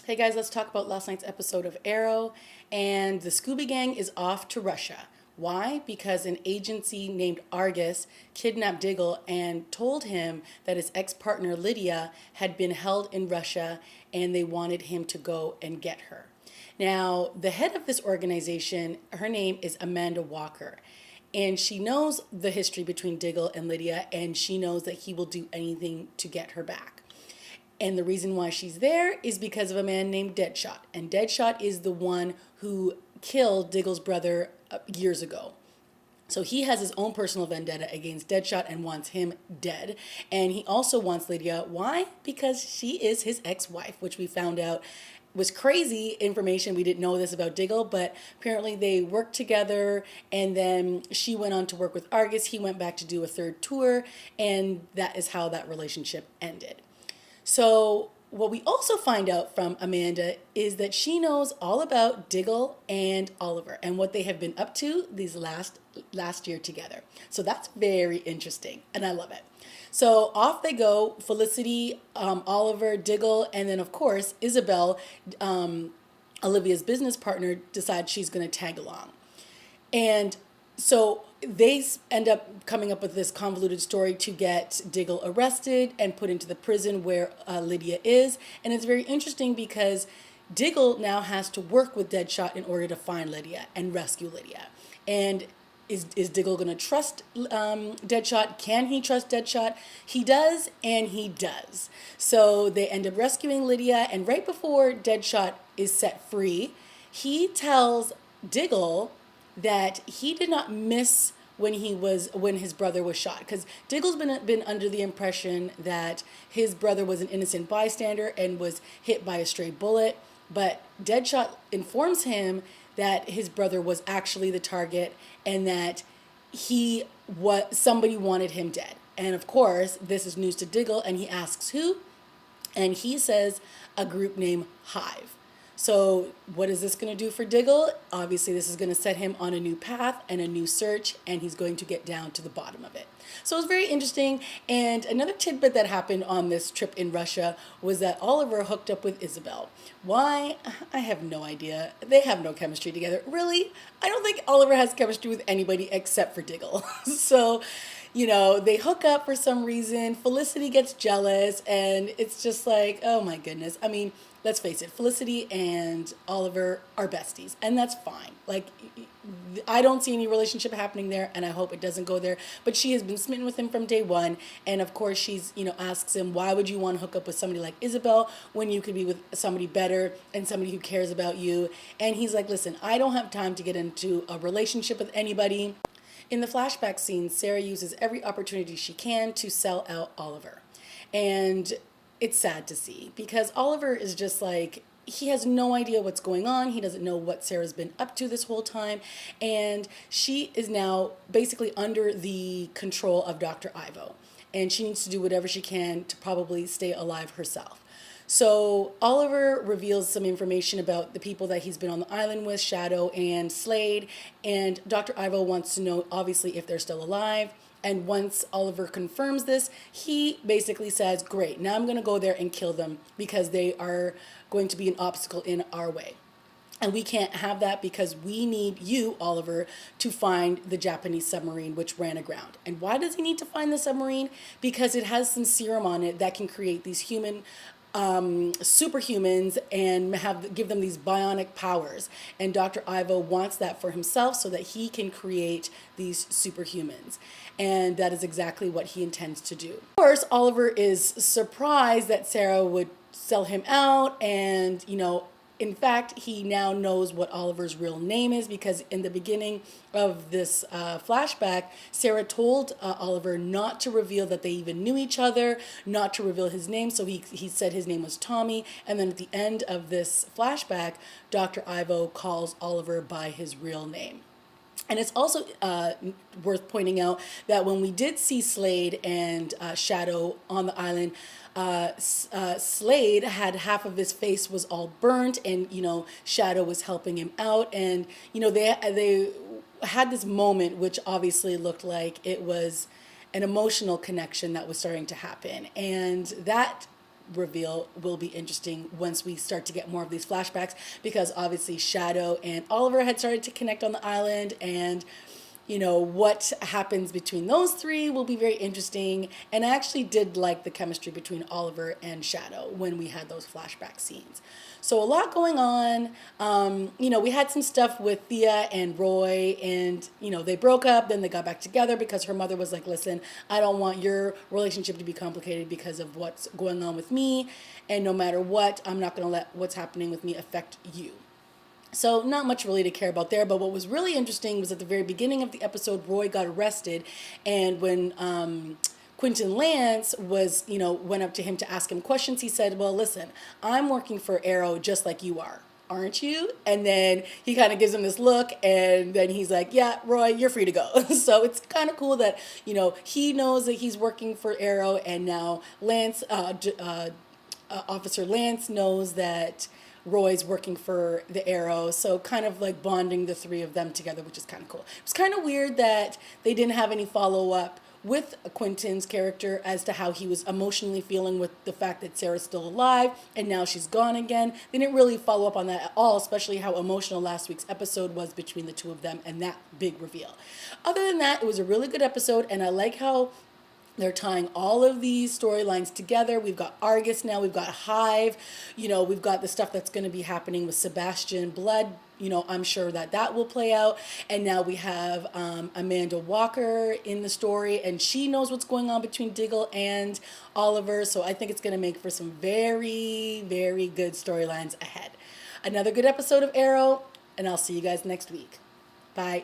Hey guys, let's talk about last night's episode of Arrow. And the Scooby Gang is off to Russia. Why? Because an agency named Argus kidnapped Diggle and told him that his ex-partner Lydia had been held in Russia and they wanted him to go and get her. Now, the head of this organization, her name is Amanda Walker. And she knows the history between Diggle and Lydia, and she knows that he will do anything to get her back. And the reason why she's there is because of a man named Deadshot. And Deadshot is the one who killed Diggle's brother years ago. So he has his own personal vendetta against Deadshot and wants him dead. And he also wants Lydia. Why? Because she is his ex-wife, which we found out was crazy information. We didn't know this about Diggle, but apparently they worked together, and then she went on to work with Argus. He went back to do a third tour, and that is how that relationship ended. So what we also find out from Amanda is that she knows all about Diggle and Oliver and what they have been up to these last year together. So that's very interesting, and I love it. So off they go, Felicity, Oliver, Diggle, and then of course Isabel, Olivia's business partner, decides she's going to tag along. And so they end up coming up with this convoluted story to get Diggle arrested and put into the prison where Lydia is. And it's very interesting because Diggle now has to work with Deadshot in order to find Lydia and rescue Lydia. And is Diggle going to trust Deadshot? Can he trust Deadshot? He does, and he does. So they end up rescuing Lydia, and right before Deadshot is set free, he tells Diggle that he did not miss when his brother was shot, because Diggle's been under the impression that his brother was an innocent bystander and was hit by a stray bullet, but Deadshot informs him that his brother was actually the target and that somebody wanted him dead. And of course, this is news to Diggle, and he asks who, and he says a group named Hive. So what is this going to do for Diggle? Obviously, this is going to set him on a new path and a new search, and he's going to get down to the bottom of it. So it was very interesting. And another tidbit that happened on this trip in Russia was that Oliver hooked up with Isabel. Why? I have no idea. They have no chemistry together. Really? I don't think Oliver has chemistry with anybody except for Diggle. So, they hook up for some reason. Felicity gets jealous, and it's just like, oh my goodness. I mean, let's face it, Felicity and Oliver are besties, and that's fine. Like, I don't see any relationship happening there, and I hope it doesn't go there. But she has been smitten with him from day one, and of course she's, asks him, why would you want to hook up with somebody like Isabel when you could be with somebody better and somebody who cares about you? And he's like, listen, I don't have time to get into a relationship with anybody. In the flashback scene, Sarah uses every opportunity she can to sell out Oliver. And it's sad to see because Oliver is just like, he has no idea what's going on. He doesn't know what Sarah's been up to this whole time. And she is now basically under the control of Dr. Ivo. And she needs to do whatever she can to probably stay alive herself. So Oliver reveals some information about the people that he's been on the island with, Shadow and Slade. And Dr. Ivo wants to know, obviously, if they're still alive. And once Oliver confirms this, he basically says, great, now I'm going to go there and kill them because they are going to be an obstacle in our way. And we can't have that because we need you, Oliver, to find the Japanese submarine which ran aground. And why does he need to find the submarine? Because it has some serum on it that can create these superhumans and give them these bionic powers. And Dr. Ivo wants that for himself so that he can create these superhumans. And that is exactly what he intends to do. Of course, Oliver is surprised that Sarah would sell him out, and in fact, he now knows what Oliver's real name is because in the beginning of this flashback, Sarah told Oliver not to reveal that they even knew each other, not to reveal his name. So he said his name was Tommy. And then at the end of this flashback, Dr. Ivo calls Oliver by his real name. And it's also worth pointing out that when we did see Slade and Shadow on the island, Slade had half of his face was all burnt, and Shadow was helping him out, and they had this moment which obviously looked like it was an emotional connection that was starting to happen, and that reveal will be interesting once we start to get more of these flashbacks, because obviously Shadow and Oliver had started to connect on the island, and what happens between those three will be very interesting. And I actually did like the chemistry between Oliver and Shadow when we had those flashback scenes. So a lot going on. We had some stuff with Thea and Roy, and they broke up, then they got back together because her mother was like, listen, I don't want your relationship to be complicated because of what's going on with me, and no matter what, I'm not going to let what's happening with me affect you. So not much really to care about there, but what was really interesting was at the very beginning of the episode, Roy got arrested, and when Quentin Lance went up to him to ask him questions, he said, well, listen, I'm working for Arrow just like you are, aren't you? And then he kind of gives him this look, and then he's like, yeah, Roy, you're free to go. So it's kind of cool that, he knows that he's working for Arrow, and now Officer Lance knows that Roy's working for the Arrow, so kind of like bonding the three of them together, which is kind of cool. It was kind of weird that they didn't have any follow-up with Quentin's character as to how he was emotionally feeling with the fact that Sarah's still alive and now she's gone again. They didn't really follow up on that at all, especially how emotional last week's episode was between the two of them and that big reveal. Other than that, it was a really good episode, and I like how they're tying all of these storylines together. We've got Argus now, we've got Hive, we've got the stuff that's going to be happening with Sebastian Blood. I'm sure that will play out. And now we have Amanda Walker in the story, and she knows what's going on between Diggle and Oliver. So I think it's going to make for some very, very good storylines ahead. Another good episode of Arrow, and I'll see you guys next week. Bye.